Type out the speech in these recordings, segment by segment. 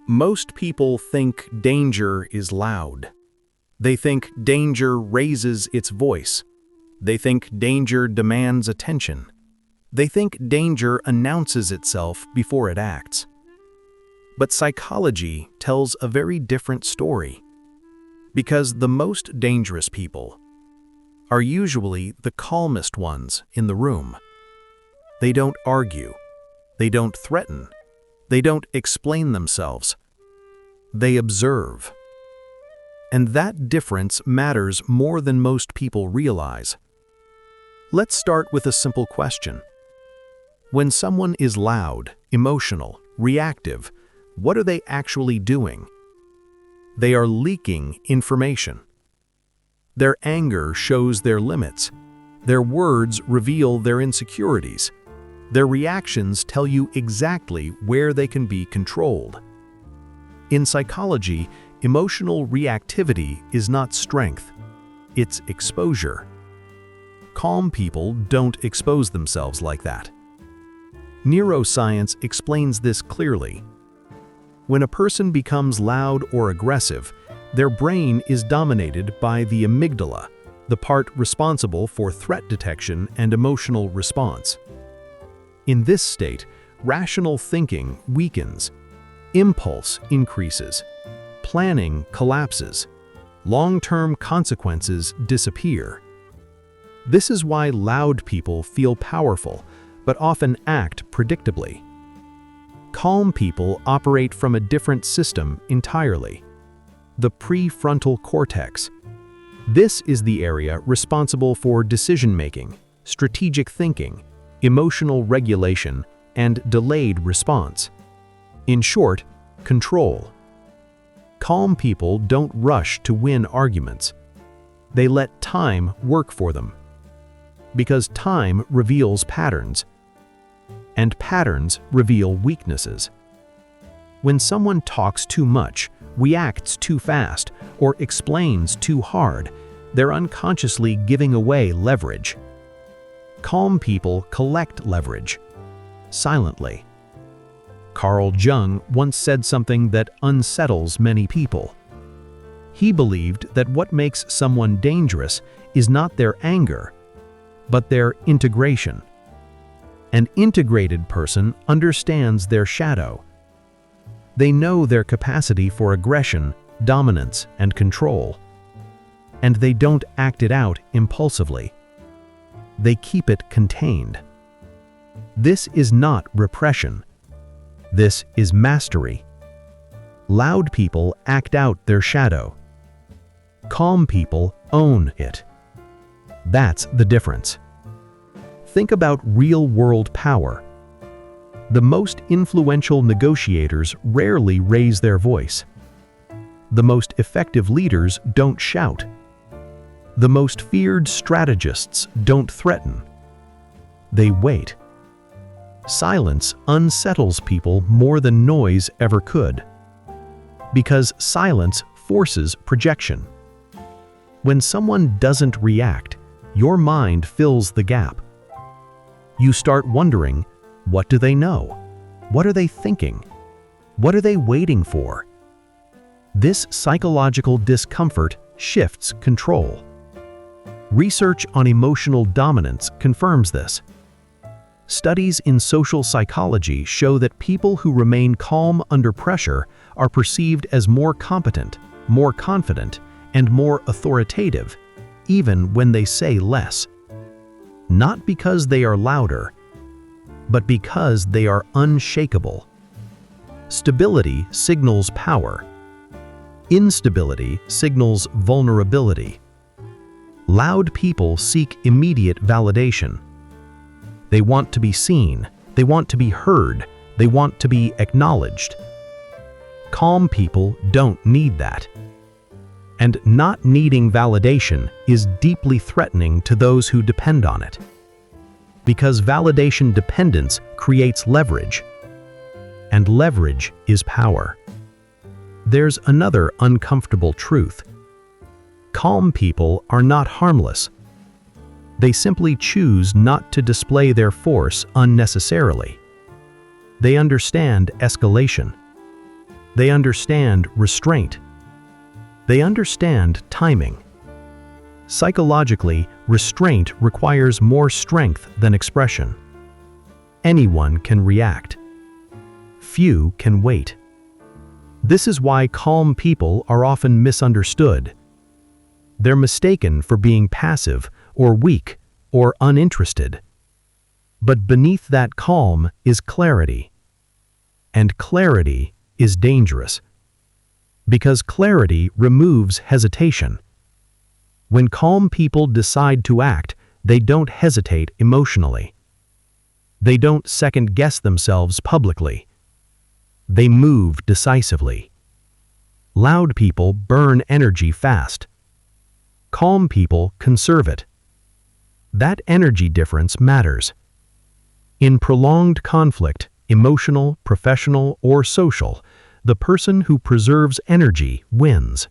Most people think danger is loud. They think danger raises its voice. They think danger demands attention. They think danger announces itself before it acts. But psychology tells a very different story. Because the most dangerous people are usually the calmest ones in the room. They don't argue. They don't threaten. They don't explain themselves. They observe. And that difference matters more than most people realize. Let's start with a simple question. When someone is loud, emotional, reactive, what are they actually doing? They are leaking information. Their anger shows their limits. Their words reveal their insecurities. Their reactions tell you exactly where they can be controlled. In psychology, emotional reactivity is not strength. It's exposure. Calm people don't expose themselves like that. Neuroscience explains this clearly. When a person becomes loud or aggressive, their brain is dominated by the amygdala, the part responsible for threat detection and emotional response. In this state, rational thinking weakens, impulse increases, planning collapses, long-term consequences disappear. This is why loud people feel powerful, but often act predictably. Calm people operate from a different system entirely. The prefrontal cortex. This is the area responsible for decision-making, strategic thinking, emotional regulation, and delayed response. In short, control. Calm people don't rush to win arguments. They let time work for them. Because time reveals patterns, and patterns reveal weaknesses. When someone talks too much, reacts too fast, or explains too hard, they're unconsciously giving away leverage. Calm people collect leverage, silently. Carl Jung once said something that unsettles many people. He believed that what makes someone dangerous is not their anger, but their integration. An integrated person understands their shadow. They know their capacity for aggression, dominance, and control. And they don't act it out impulsively. They keep it contained. This is not repression. This is mastery. Loud people act out their shadow. Calm people own it. That's the difference. Think about real-world power. The most influential negotiators rarely raise their voice. The most effective leaders don't shout. The most feared strategists don't threaten. They wait. Silence unsettles people more than noise ever could. Because silence forces projection. When someone doesn't react, your mind fills the gap. You start wondering, what do they know? What are they thinking? What are they waiting for? This psychological discomfort shifts control. Research on emotional dominance confirms this. Studies in social psychology show that people who remain calm under pressure are perceived as more competent, more confident, and more authoritative, even when they say less. Not because they are louder, but because they are unshakable. Stability signals power. Instability signals vulnerability. Loud people seek immediate validation. They want to be seen, they want to be heard, they want to be acknowledged. Calm people don't need that. And not needing validation is deeply threatening to those who depend on it. Because validation dependence creates leverage. And leverage is power. There's another uncomfortable truth. Calm people are not harmless. They simply choose not to display their force unnecessarily. They understand escalation. They understand restraint. They understand timing. Psychologically, restraint requires more strength than expression. Anyone can react. Few can wait. This is why calm people are often misunderstood. They're mistaken for being passive or weak or uninterested. But beneath that calm is clarity. And clarity is dangerous. Because clarity removes hesitation. When calm people decide to act, they don't hesitate emotionally. They don't second-guess themselves publicly. They move decisively. Loud people burn energy fast. Calm people conserve it. That energy difference matters. In prolonged conflict, emotional, professional, or social, the person who preserves energy wins.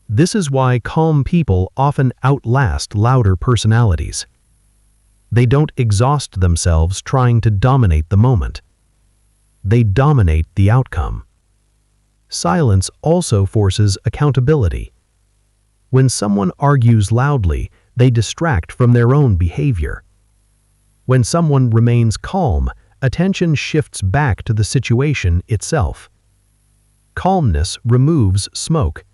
This is why calm people often outlast louder personalities. They don't exhaust themselves trying to dominate the moment. They dominate the outcome. Silence also forces accountability. When someone argues loudly, they distract from their own behavior. When someone remains calm, attention shifts back to the situation itself. Calmness removes smoke.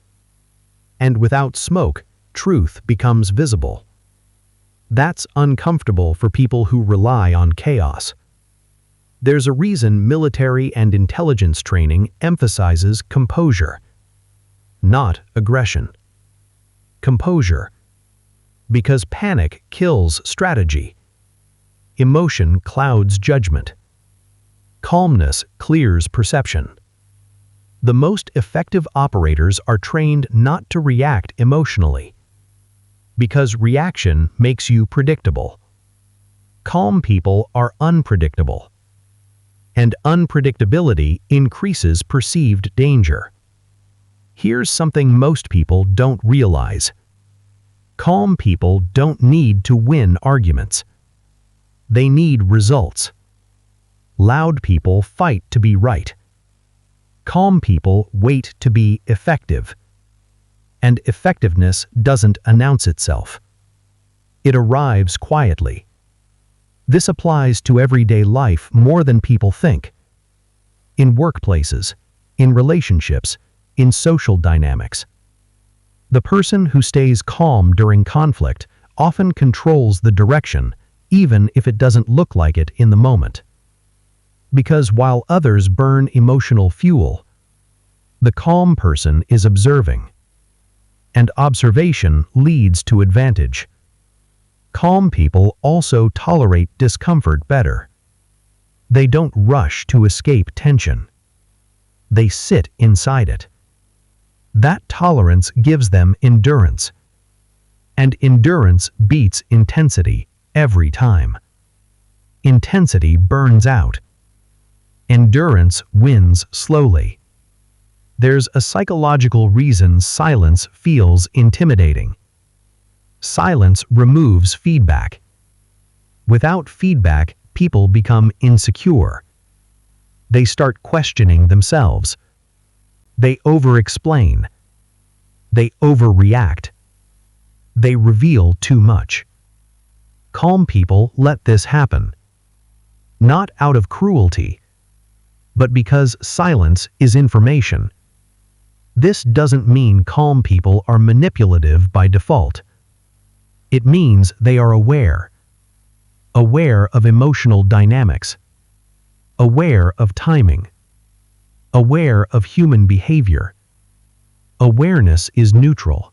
And without smoke, truth becomes visible. That's uncomfortable for people who rely on chaos. There's a reason military and intelligence training emphasizes composure, not aggression. Composure. Because panic kills strategy. Emotion clouds judgment. Calmness clears perception. The most effective operators are trained not to react emotionally. Because reaction makes you predictable. Calm people are unpredictable. And unpredictability increases perceived danger. Here's something most people don't realize. Calm people don't need to win arguments. They need results. Loud people fight to be right. Calm people wait to be effective. And effectiveness doesn't announce itself. It arrives quietly. This applies to everyday life more than people think. In workplaces, in relationships, in social dynamics. The person who stays calm during conflict often controls the direction, even if it doesn't look like it in the moment. Because while others burn emotional fuel, the calm person is observing. And observation leads to advantage. Calm people also tolerate discomfort better. They don't rush to escape tension. They sit inside it. That tolerance gives them endurance. And endurance beats intensity every time. Intensity burns out. Endurance wins slowly. There's a psychological reason silence feels intimidating. Silence removes feedback. Without feedback, people become insecure. They start questioning themselves. They over-explain. They overreact. They reveal too much. Calm people let this happen. Not out of cruelty, but because silence is information. This doesn't mean calm people are manipulative by default. It means they are aware. Aware of emotional dynamics. Aware of timing. Aware of human behavior. Awareness is neutral.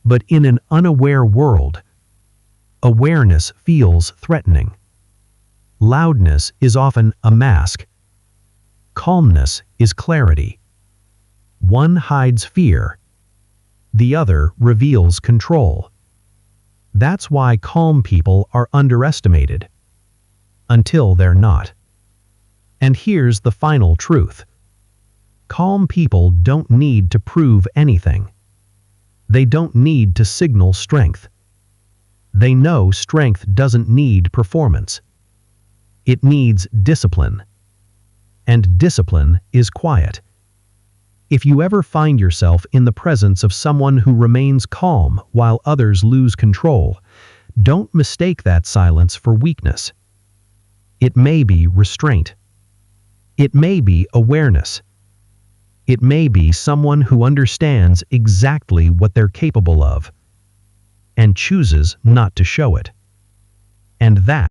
But in an unaware world, awareness feels threatening. Loudness is often a mask. Calmness is clarity. One hides fear. The other reveals control. That's why calm people are underestimated. Until they're not. And here's the final truth. Calm people don't need to prove anything. They don't need to signal strength. They know strength doesn't need performance. It needs discipline. And discipline is quiet. If you ever find yourself in the presence of someone who remains calm while others lose control, don't mistake that silence for weakness. It may be restraint. It may be awareness. It may be someone who understands exactly what they're capable of and chooses not to show it. And that